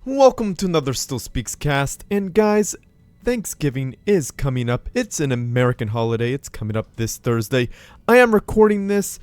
Welcome to another Still Speaks cast, and guys, Thanksgiving is coming up. It's an American holiday. It's coming up this Thursday. I am recording this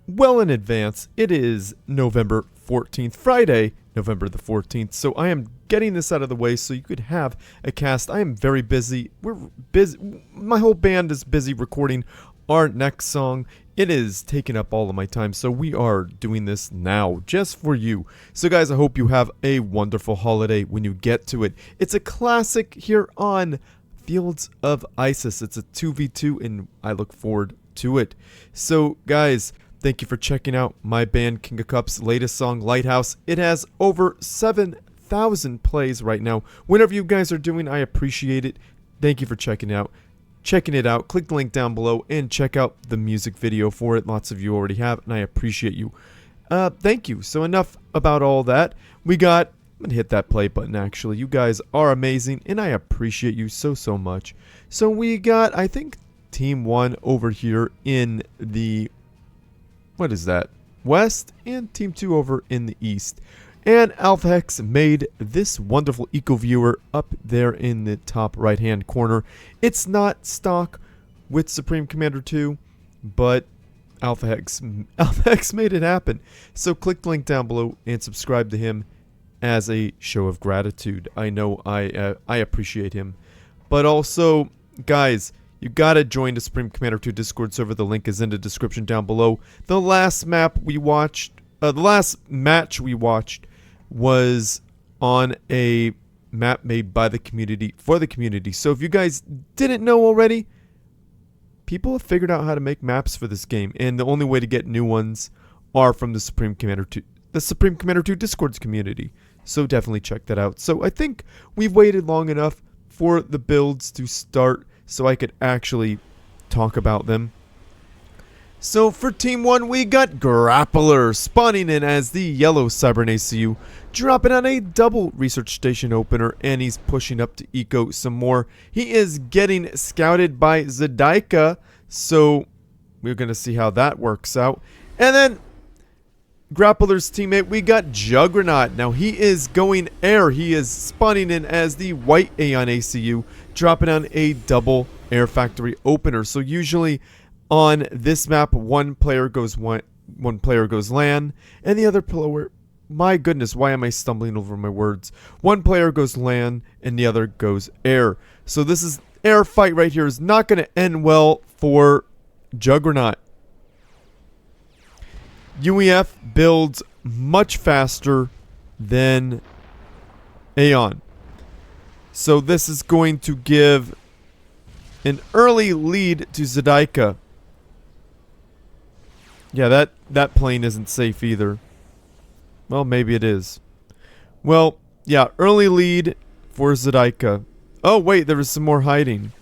well in advance. It is November 14th, Friday, November the 14th, so I am getting this out of the way so you could have a cast. I am very busy. We're busy. My whole band is busy recording our next song. It is taking up all of my time, so we are doing this now just for you. So guys, I hope you have a wonderful holiday when you get to it. It's a classic here on Fields of Isis. It's a 2v2 and I look forward to it. So guys, thank you for checking out my band King of Cups' latest song, Lighthouse. It has over 7,000 plays right now. Whatever you guys are doing, I appreciate it. Thank you for checking it out. Click the link down below and check out the music video for it. Lots of you already have, and I appreciate you. Thank you. So enough about all that. I'm gonna hit that play button actually. You guys are amazing and I appreciate you so much. So we got, I think, team 1 over here in the, what is that, west, and team 2 over in the east. And Alpha Hex made this wonderful eco viewer up there in the top right hand corner. It's not stock with Supreme Commander 2, but Alpha Hex made it happen. So click the link down below and subscribe to him as a show of gratitude. I know I appreciate him. But also, guys, you gotta join the Supreme Commander 2 Discord server. The link is in the description down below. The last match we watched was on a map made by the community, for the community. So if you guys didn't know already, people have figured out how to make maps for this game, and the only way to get new ones are from the Supreme Commander 2 Discord's community. So definitely check that out. So I think we've waited long enough for the builds to start so I could actually talk about them. So for Team 1, we got Grappler spawning in as the yellow Cybern ACU, dropping on a double research station opener, and he's pushing up to eco some more. He is getting scouted by Zadayka, so we're going to see how that works out. And then Grappler's teammate, we got JuGregnaut. Now he is going air. He is spawning in as the white Aeon ACU, dropping on a double air factory opener. So usually on this map, one player goes LAN, and the other player, my goodness, why am I stumbling over my words? One player goes LAN, and the other goes air. So this is air fight right here is not going to end well for JuGregnaut. UEF builds much faster than Aeon. So this is going to give an early lead to zadayka. Yeah, that plane isn't safe either. Well, maybe it is. Well, yeah, early lead for zadayka. Oh, wait, there was some more hiding.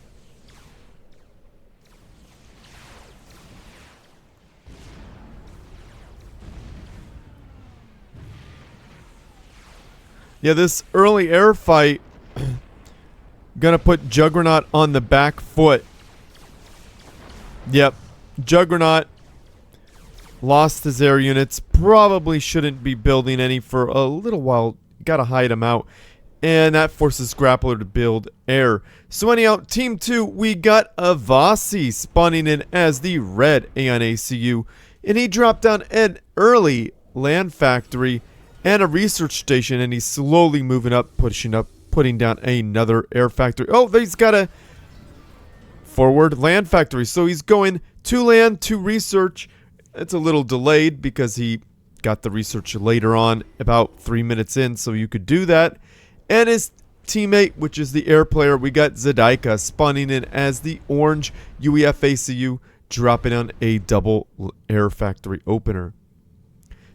Yeah, this early air fight gonna put JuGregnaut on the back foot. Yep, JuGregnaut lost his air units. Probably shouldn't be building any for a little while. Gotta hide them out. And that forces Grappler to build air. So anyhow, Team 2, we got Awasy spawning in as the red Aeon ACU. And he dropped down an early land factory and a research station. And he's slowly moving up, putting down another air factory. Oh, he's got a forward land factory. So he's going to land, to research. It's a little delayed because he got the research later on, about 3 minutes in, so you could do that. And his teammate, which is the air player, we got zadayka spawning in as the orange UEF ACU, dropping on a double air factory opener.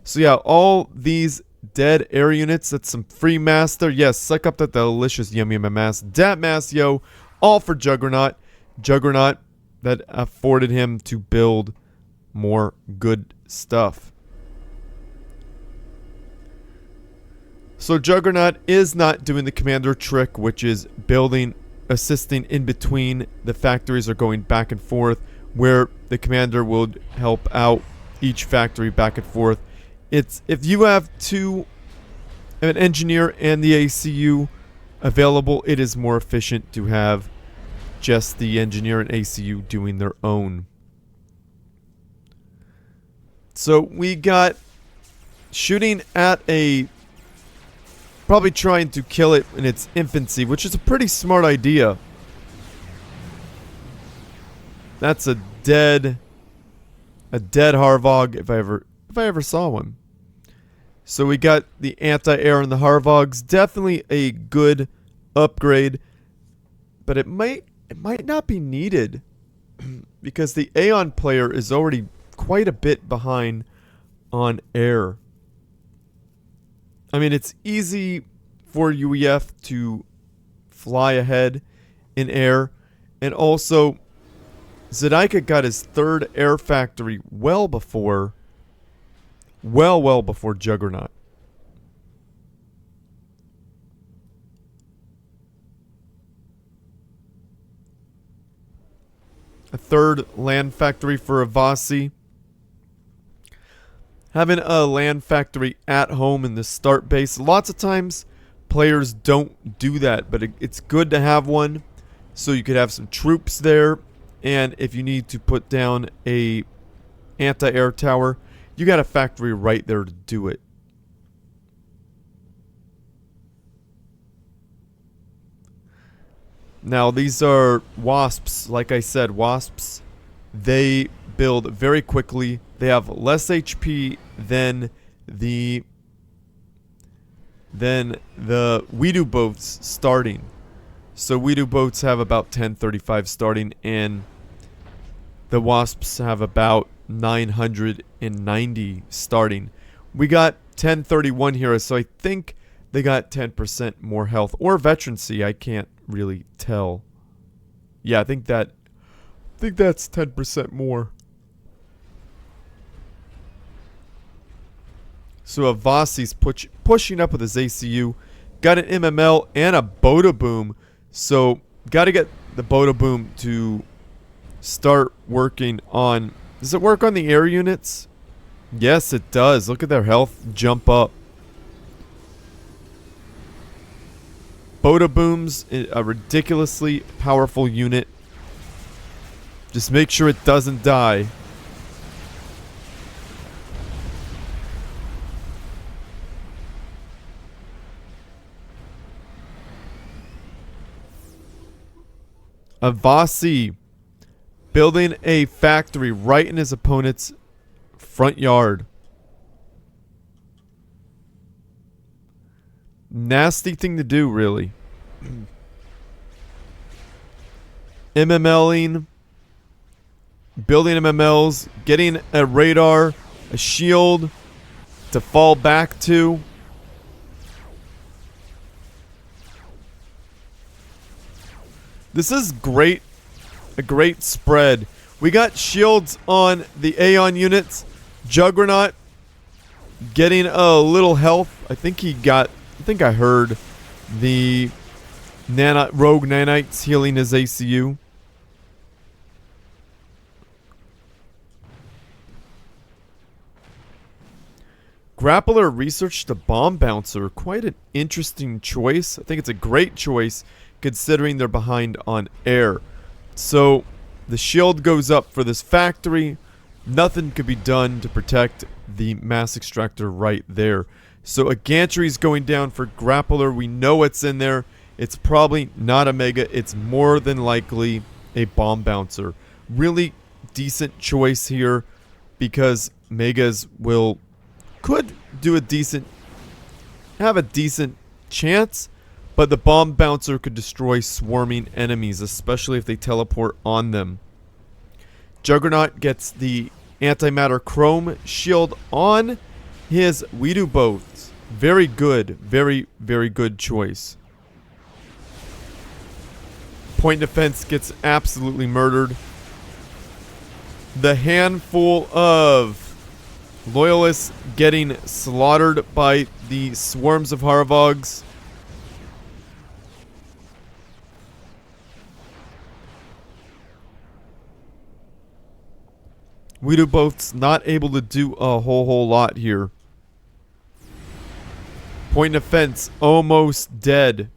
So yeah, all these dead air units, that's some free mass there. Yes, suck up that delicious yummy mass. Dat mass, yo, all for JuGregnaut. JuGregnaut, that afforded him to build more good stuff. So JuGregnaut is not doing the commander trick, which is assisting in between the factories, or going back and forth, where the commander will help out each factory back and forth. It's if you have two an engineer and the ACU available, it is more efficient to have just the engineer and ACU doing their own. So we got shooting at a... probably trying to kill it in its infancy, which is a pretty smart idea. That's a dead Harvog if I ever saw one. So we got the anti-air in the Harvogs, definitely a good upgrade, but it might not be needed because the Aeon player is already quite a bit behind on air. I mean, it's easy for UEF to fly ahead in air, and also zadayka got his third air factory well before JuGregnaut. A third land factory for Awasy. Having a land factory at home in the start base. Lots of times players don't do that, but it's good to have one so you could have some troops there, and if you need to put down a anti-air tower, you got a factory right there to do it. Now these are wasps. Like I said, wasps, they build very quickly. They have less HP than the Weedu boats starting. So Weedu boats have about 1035 starting, and the wasps have about 990 starting. We got 1031 here, so I think they got 10% more health or veterancy. I can't really tell. Yeah, I think that's 10% more. So Awasy's pushing up with his ACU. Got an MML and a Boda Boom. So got to get the Boda Boom to start working on... Does it work on the air units? Yes, it does. Look at their health jump up. Boda Boom's a ridiculously powerful unit. Just make sure it doesn't die. Awasy building a factory right in his opponent's front yard. Nasty thing to do, really. MMLing, building MMLs, getting a radar, a shield to fall back to. This is great. A great spread. We got shields on the Aeon units. JuGregnaut getting a little health. I think I heard the rogue nanites healing his ACU. Grappler researched the bomb bouncer. Quite an interesting choice. I think it's a great choice considering they're behind on air. So the shield goes up for this factory. Nothing could be done to protect the mass extractor right there. So a gantry's going down for Grappler. We know what's in there. It's probably not a mega. It's more than likely a bomb bouncer. Really decent choice here because megas could do have a decent chance, but the bomb bouncer could destroy swarming enemies, especially if they teleport on them. JuGregnaut gets the antimatter chrome shield on his Weedu boats. Very good. Very, very good choice. Point defense gets absolutely murdered. The handful of loyalists getting slaughtered by the swarms of Harvogs. Weedu boats not able to do a whole lot here. Point of fence almost dead.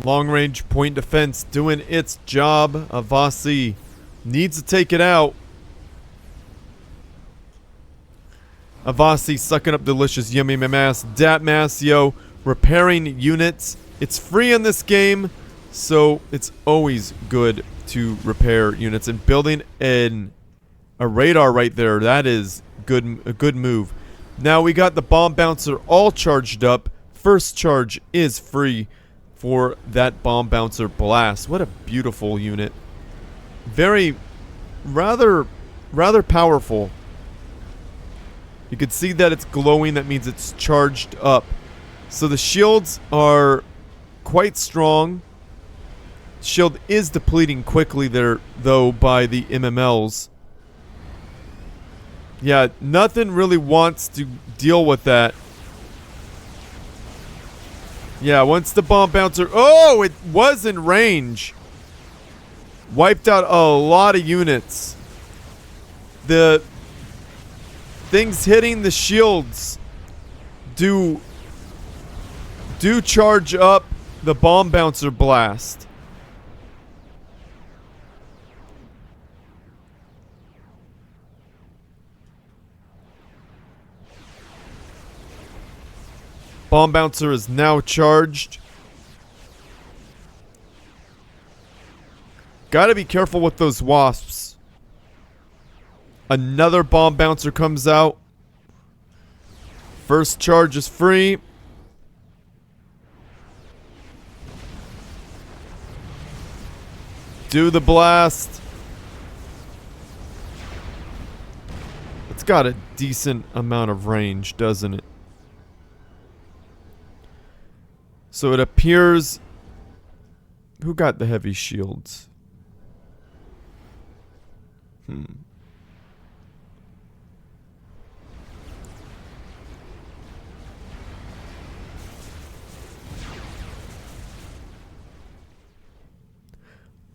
Long range point defense doing its job. Awasy needs to take it out. Awasy sucking up delicious yummy mass. Dat mass, yo. Repairing units. It's free in this game, so it's always good to repair units. And building a radar right there, that is a good move. Now we got the bomb bouncer all charged up. First charge is free for that bomb bouncer blast. What a beautiful unit. Very, rather powerful. You can see that it's glowing. That means it's charged up. So the shields are quite strong. Shield is depleting quickly there, though, by the MMLs. Yeah, nothing really wants to deal with that. Yeah, once the bomb bouncer... Oh, it was in range. Wiped out a lot of units. The things hitting the shields do charge up the bomb bouncer blast. Bomb bouncer is now charged. Gotta be careful with those wasps. Another bomb bouncer comes out. First charge is free. Do the blast. It's got a decent amount of range, doesn't it? So it appears... Who got the heavy shields?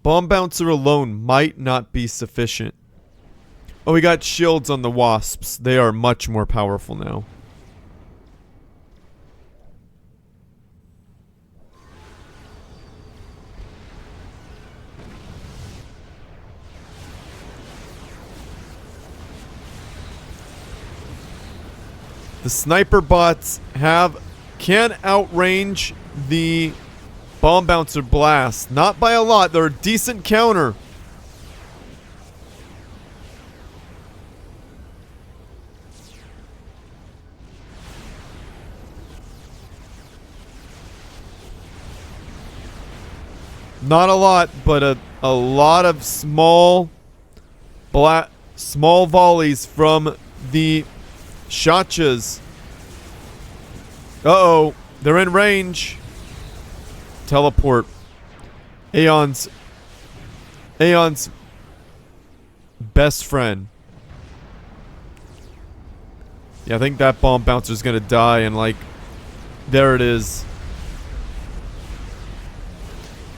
Bomb bouncer alone might not be sufficient. Oh, we got shields on the wasps. They are much more powerful now. The sniper bots can outrange the bomb bouncer blast. Not by a lot. They're a decent counter. Not a lot, but a lot of small volleys from the Shachas. Uh-oh. They're in range. Teleport. Aeon's best friend. Yeah, I think that bomb bouncer's gonna die, and like, there it is.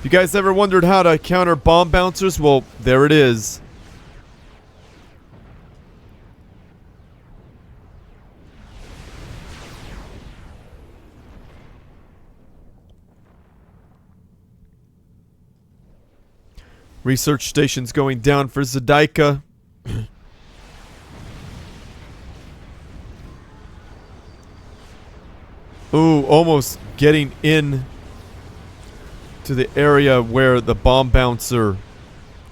You guys ever wondered how to counter bomb bouncers? Well, there it is. Research station's going down for Zadayka. Ooh, almost getting in to the area where the bomb bouncer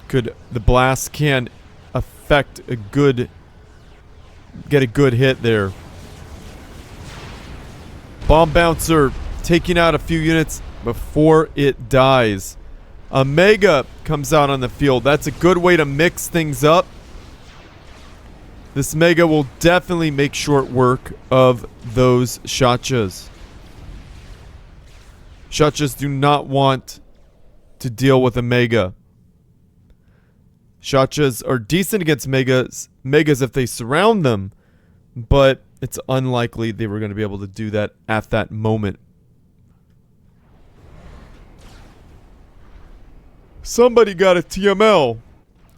the blast can affect get a good hit there. Bomb bouncer taking out a few units before it dies. A Mega comes out on the field. That's a good way to mix things up. This Mega will definitely make short work of those Shachas. Shachas do not want to deal with a mega. Shachas are decent against megas if they surround them, but it's unlikely they were going to be able to do that at that moment. Somebody got a TML.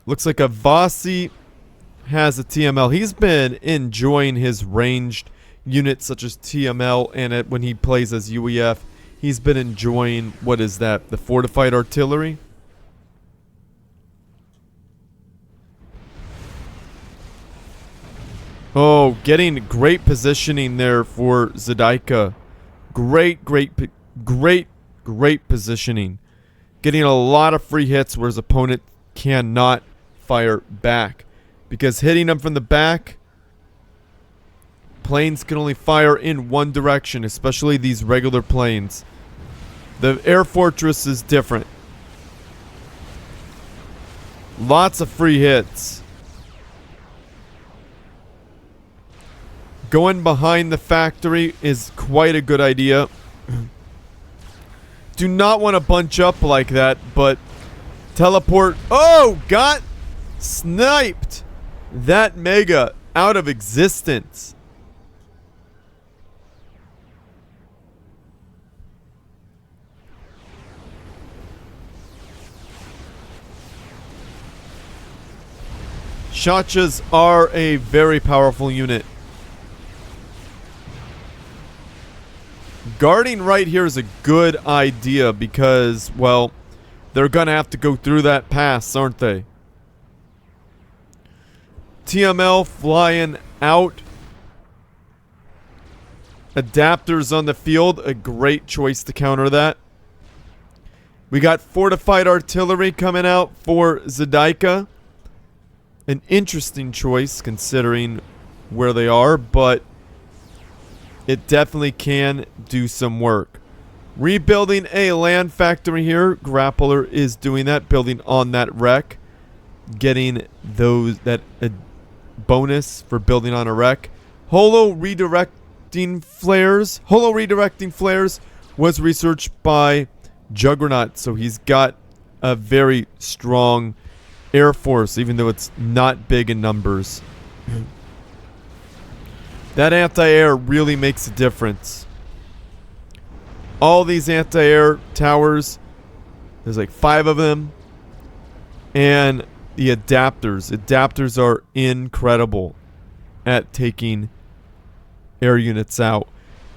Looks like Awasy has a TML. He's been enjoying his ranged units such as TML, and when he plays as UEF, he's been enjoying, what is that, the fortified artillery? Oh, getting great positioning there for zadayka. Great positioning. Getting a lot of free hits where his opponent cannot fire back. Because hitting him from the back, planes can only fire in one direction, especially these regular planes. The air fortress is different. Lots of free hits. Going behind the factory is quite a good idea. Do not want to bunch up like that, but teleport. Oh, got sniped. That mega out of existence. Shachas are a very powerful unit. Guarding right here is a good idea because, well, they're gonna have to go through that pass, aren't they? TML flying out. Adapters on the field, a great choice to counter that. We got fortified artillery coming out for zadayka. An interesting choice considering where they are, but it definitely can do some work. Rebuilding a land factory here. Grappler is doing that, building on that wreck. Getting that bonus for building on a wreck. Holo redirecting flares. Holo redirecting flares was researched by JuGregnaut, so he's got a very strong air force, even though it's not big in numbers. That anti-air really makes a difference. All these anti-air towers, there's like 5 of them. And the adapters. Adapters are incredible at taking air units out.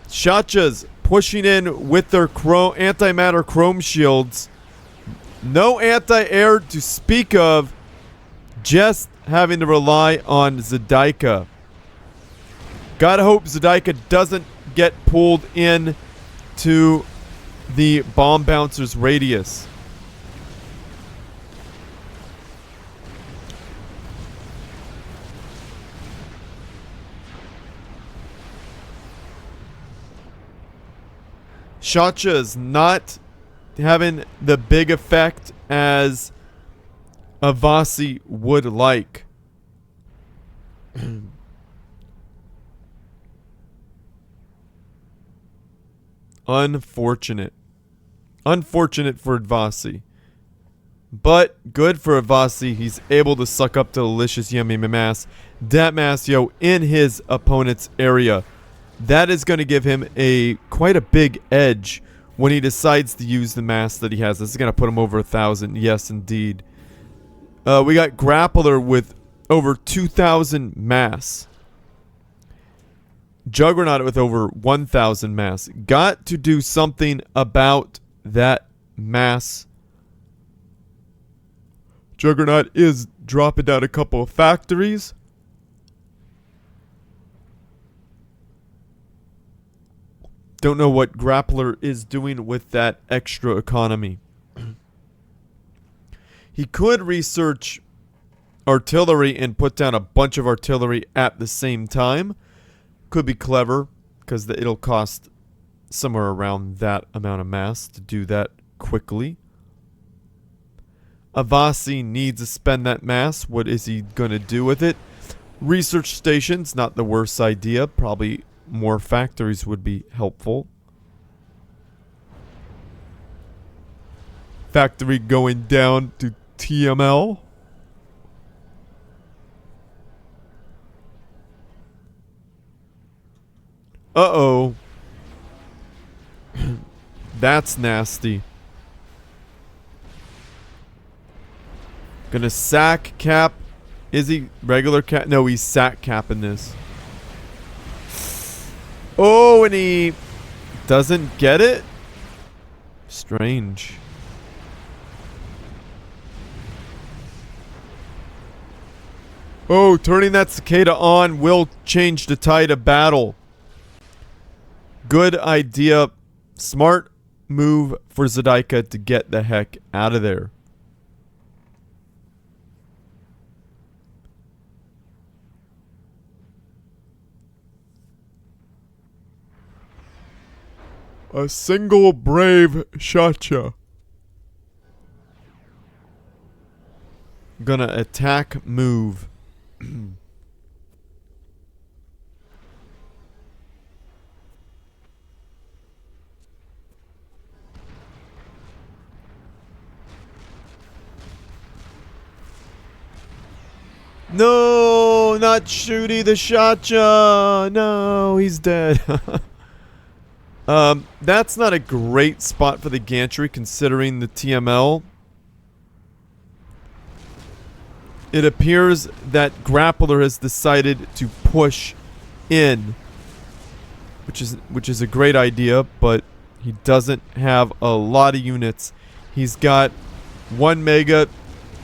Shachas pushing in with their antimatter chrome shields. No anti-air to speak of. Just having to rely on zadayka. Gotta hope zadayka doesn't get pulled in to the bomb bouncer's radius. Shachas not having the big effect as Awasy would like. Unfortunate. Unfortunate for Awasy. But good for Awasy. He's able to suck up delicious yummy mass. Damasio in his opponent's area. That is going to give him quite a big edge when he decides to use the mass that he has. This is going to put him over 1,000. Yes, indeed. We got Grappler with over 2,000 mass. JuGregnaut with over 1,000 mass. Got to do something about that mass. JuGregnaut is dropping down a couple of factories. Don't know what Grappler is doing with that extra economy. He could research artillery and put down a bunch of artillery at the same time. Could be clever, because it'll cost somewhere around that amount of mass to do that quickly. Awasy needs to spend that mass. What is he going to do with it? Research stations, not the worst idea. Probably more factories would be helpful. factory going down to TML. Uh-oh. That's nasty. Gonna sack cap. Is he regular cap? No, he's sack capping this. Oh, and he doesn't get it? Strange. Oh, turning that cicada on will change the tide of battle. Good idea. Smart move for Zadayka to get the heck out of there. A single brave shotcha. Gonna attack move. No, not Shooty the shotcha. No, he's dead. That's not a great spot for the gantry considering the TML. It appears that grappler has decided to push in, which is a great idea, but he doesn't have a lot of units. He's got 1 mega,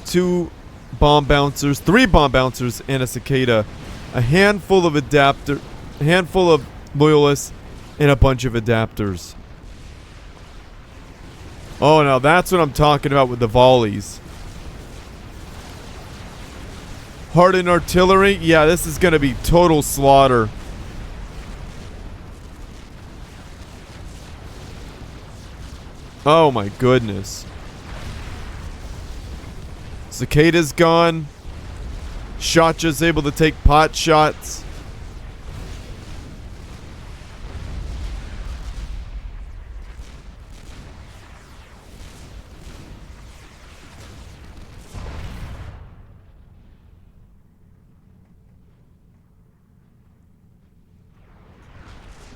2 bomb bouncers, 3 bomb bouncers, and a cicada, a handful of loyalists, and a bunch of adapters. Oh, now that's what I'm talking about with the volleys. Hardened artillery. Yeah, this is going to be total slaughter. Oh my goodness. Cicada's gone. Shotcha's able to take pot shots.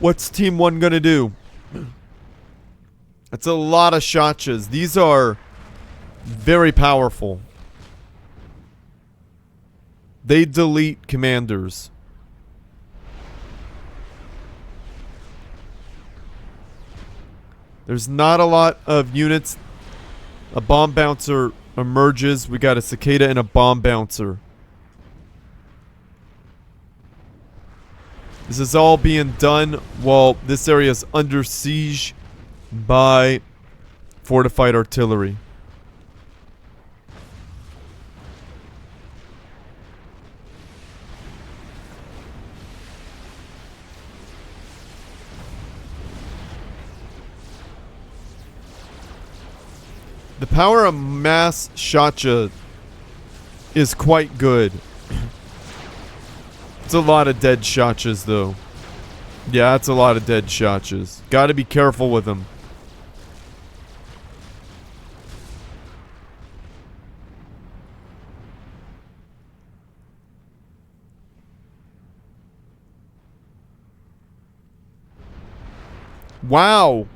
What's Team 1 gonna do? That's a lot of shotchas. These are very powerful. They delete commanders. There's not a lot of units. A bomb bouncer emerges. We got a cicada and a bomb bouncer. This is all being done while this area is under siege by fortified artillery. The power of mass shotcha is quite good. It's a lot of dead shotchas, though. Yeah, that's a lot of dead shotchas. Gotta be careful with them. Wow.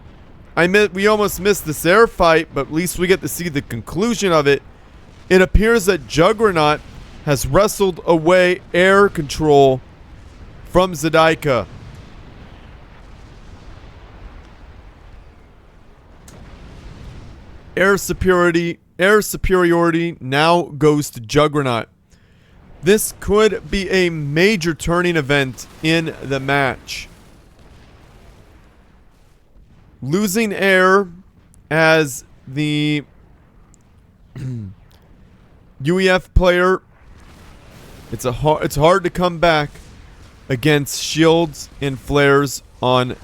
We almost missed this air fight, but at least we get to see the conclusion of it. It appears that JuGregnaut has wrestled away air control from Zadayka. Air superiority now goes to JuGregnaut. This could be a major turning event in the match. Losing air as the UEF player, it's hard to come back against shields and flares on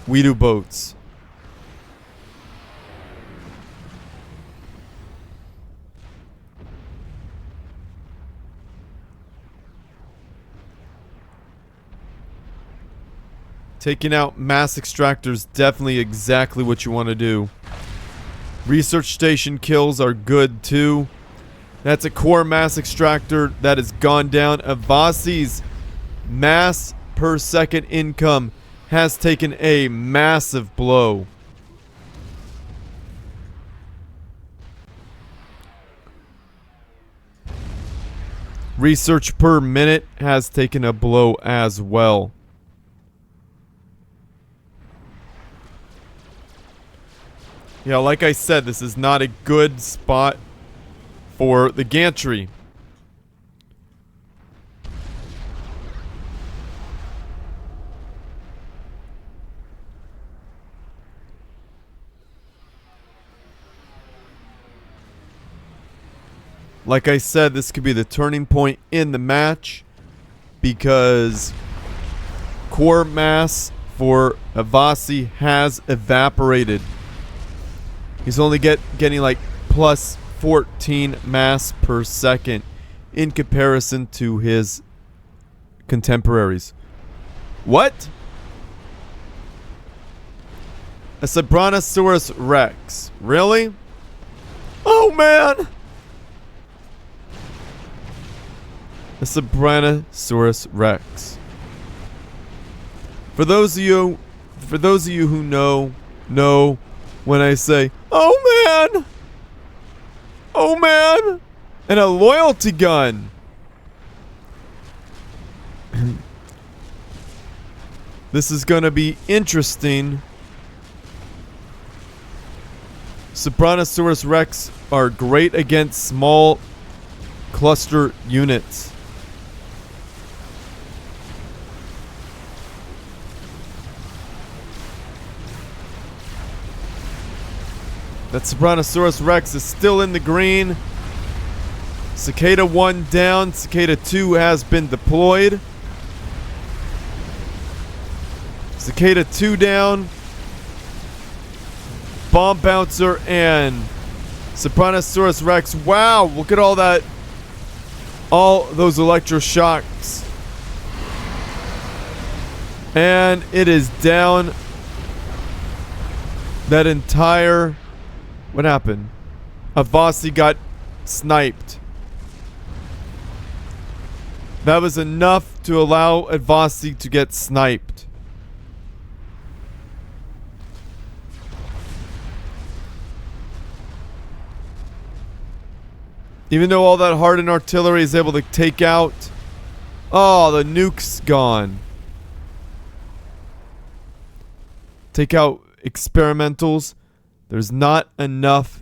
Weedu boats. Taking out mass extractors, definitely exactly what you want to do. Research station kills are good too. That's a core mass extractor that has gone down. Awasy's mass per second income has taken a massive blow. Research per minute has taken a blow as well. Yeah, like I said, this is not a good spot for the gantry. Like I said, this could be the turning point in the match because core mass for Awasy has evaporated. He's only getting like plus 14 mass per second in comparison to his contemporaries. What? A Brontosaurus Rex. Really? Oh man! A Brontosaurus Rex. For those of you who know when I say, "Oh man! Oh man!" and a loyalty gun. This is gonna be interesting. Brontosaurus Rex are great against small cluster units. That Brontosaurus Rex is still in the green. Cicada 1 down. Cicada 2 has been deployed. Cicada 2 down. Bomb Bouncer and Brontosaurus Rex. Wow, look at all that. All those electroshocks. And it is down. That entire... What happened? Awasy got sniped. That was enough to allow Awasy to get sniped. Even though all that hardened artillery is able to take out... Oh, the nuke's gone. Take out experimentals. There's not enough,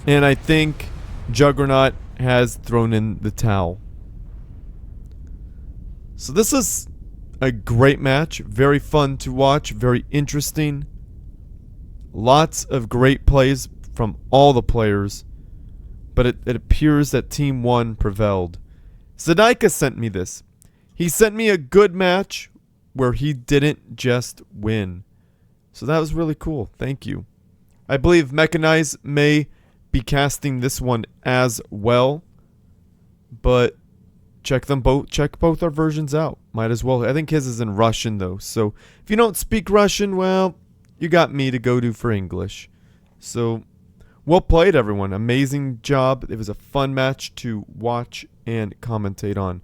and I think JuGregnaut has thrown in the towel. So this is a great match, very fun to watch, very interesting. Lots of great plays from all the players, but it appears that Team 1 prevailed. Zadayka sent me this. He sent me a good match where he didn't just win. So that was really cool. Thank you. I believe Mechanize may be casting this one as well, but check both our versions out. Might as well. I think his is in Russian though, so if you don't speak Russian, well, you got me to go to for English. So, well played everyone. Amazing job. It was a fun match to watch and commentate on.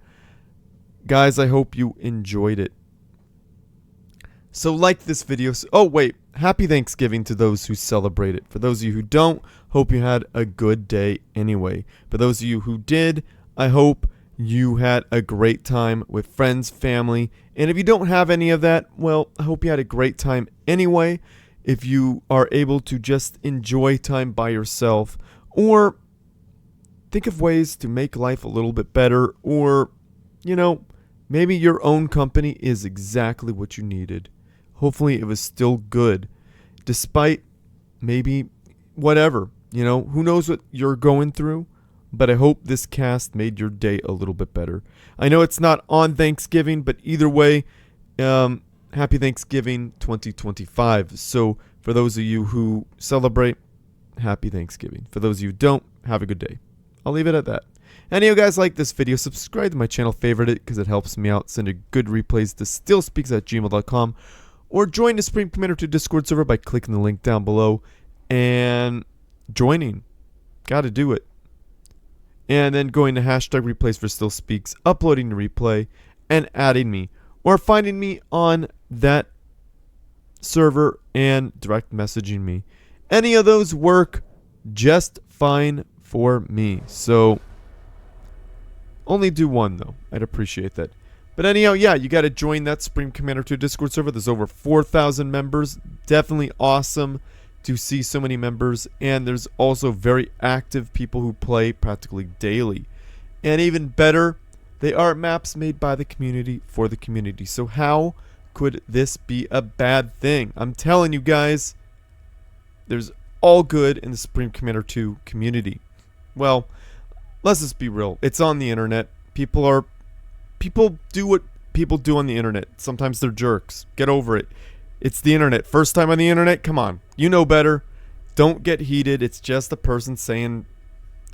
Guys, I hope you enjoyed it. So like this video. Oh wait, happy Thanksgiving to those who celebrate it. For those of you who don't, hope you had a good day anyway. For those of you who did, I hope you had a great time with friends, family. And if you don't have any of that, well, I hope you had a great time anyway. If you are able to just enjoy time by yourself, or think of ways to make life a little bit better, or, you know, maybe your own company is exactly what you needed. Hopefully it was still good, despite maybe whatever, you know, who knows what you're going through, but I hope this cast made your day a little bit better. I know it's not on Thanksgiving, but either way, happy Thanksgiving 2025. So for those of you who celebrate, happy Thanksgiving. For those of you who don't, have a good day. I'll leave it at that. Any of you guys like this video, subscribe to my channel, favorite it, because it helps me out. Send a good replays to stillspeaks@gmail.com. Or join the Supreme Commander 2 Discord server by clicking the link down below. And joining. Gotta do it. And then going to hashtag replays for Still Speaks, uploading the replay, and adding me. Or finding me on that server and direct messaging me. Any of those work just fine for me. So, only do one though. I'd appreciate that. But anyhow, yeah, you got to join that Supreme Commander 2 Discord server. There's over 4,000 members. Definitely awesome to see so many members. And there's also very active people who play practically daily. And even better, they are maps made by the community for the community. So how could this be a bad thing? I'm telling you guys, there's all good in the Supreme Commander 2 community. Well, let's just be real. It's on the internet. People do what people do on the internet. Sometimes they're jerks. Get over it. It's the internet. First time on the internet? Come on. You know better. Don't get heated. It's just a person saying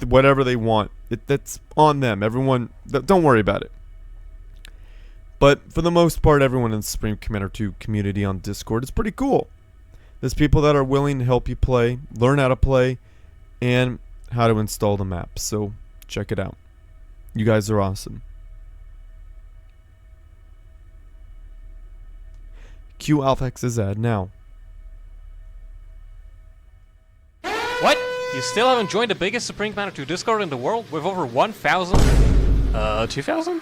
whatever they want. That's on them. Everyone, don't worry about it. But for the most part, everyone in the Supreme Commander 2 community on Discord is pretty cool. There's people that are willing to help you play, learn how to play, and how to install the map. So check it out. You guys are awesome. Cue Alphex's ad now. What? You still haven't joined the biggest Supreme Commander 2 Discord in the world with over 1,000? 2,000?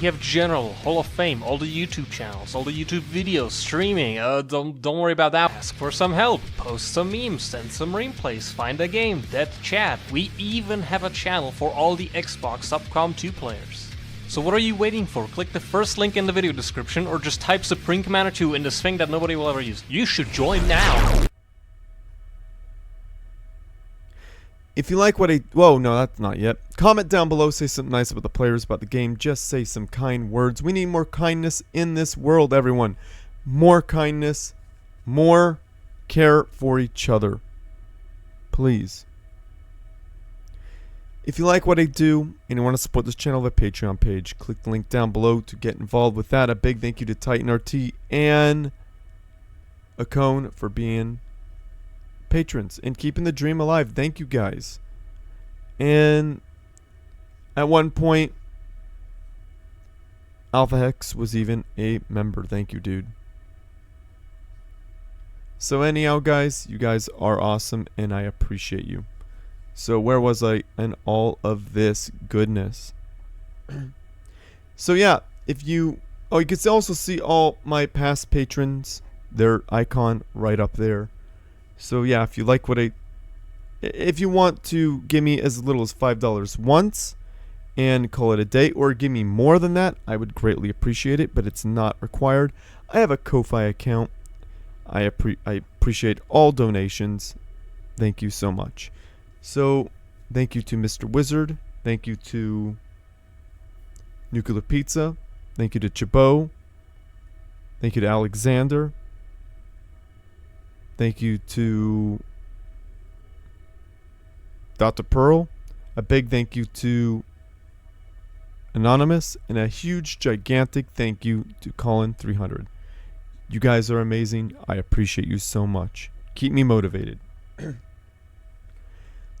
You have General, Hall of Fame, all the YouTube channels, all the YouTube videos, streaming. Don't worry about that. Ask for some help, post some memes, send some replays, find a game, dead chat. We even have a channel for all the Xbox Subcom 2 players. So what are you waiting for? Click the first link in the video description or just type Supreme Commander 2 in this thing that nobody will ever use. You should join now! If you like what I... Whoa, no, that's not yet. Comment down below, say something nice about the players, about the game. Just say some kind words. We need more kindness in this world, everyone. More kindness. More care for each other. Please. If you like what I do and you want to support this channel, the Patreon page, click the link down below to get involved with that. A big thank you to Titan RT and a cone for being patrons and keeping the dream alive. Thank you guys. And at one point, Alpha Hex was even a member. Thank you, dude. So anyhow, guys, you guys are awesome and I appreciate you. So where was I in all of this goodness? So yeah, if you... Oh, you can also see all my past patrons. Their icon right up there. So yeah, if you like what I... If you want to give me as little as $5 once and call it a day, or give me more than that, I would greatly appreciate it, but it's not required. I have a Ko-Fi account. I appreciate all donations. Thank you so much. So, thank you to Mr. Wizard. Thank you to Nuclear Pizza. Thank you to Chabot. Thank you to Alexander. Thank you to Dr. Pearl. A big thank you to Anonymous. And a huge, gigantic thank you to Colin300. You guys are amazing. I appreciate you so much. Keep me motivated.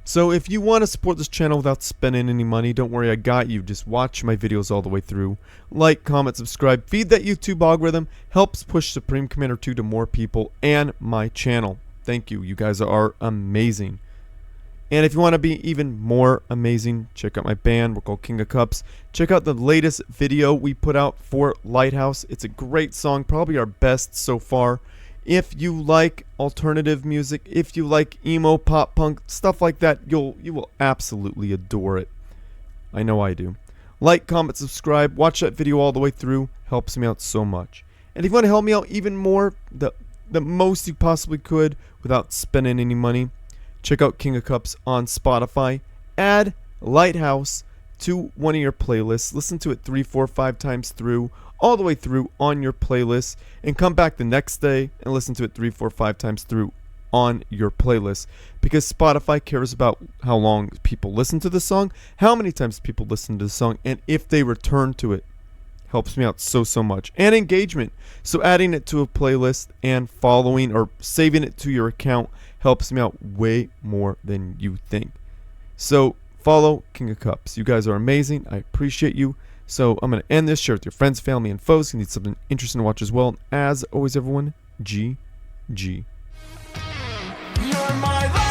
So if you want to support this channel without spending any money, don't worry, I got you. Just watch my videos all the way through. Like, comment, subscribe, feed that YouTube algorithm. Helps push Supreme Commander 2 to more people and my channel. Thank you. You guys are amazing. And if you want to be even more amazing, check out my band. We're called King of Cups. Check out the latest video we put out for Lighthouse. It's a great song, probably our best so far. If you like alternative music, if you like emo, pop punk, stuff like that, you will absolutely adore it. I know I do. Like, comment, subscribe, watch that video all the way through. Helps me out so much. And if you want to help me out even more, the most you possibly could without spending any money, check out King of Cups on Spotify. Add Lighthouse to one of your playlists. Listen to it 3, 4, 5 times through, all the way through on your playlist, and come back the next day and listen to it 3, 4, 5 times through on your playlist, because Spotify cares about how long people listen to the song, how many times people listen to the song, and if they return to it. helps me out so much. And engagement. So adding it to a playlist and following or saving it to your account helps me out way more than you think. So follow King of Cups. You guys are amazing. I appreciate you. So I'm going to end this. Share with your friends, family, and foes who need something interesting to watch as well. As always, everyone, GG. You're my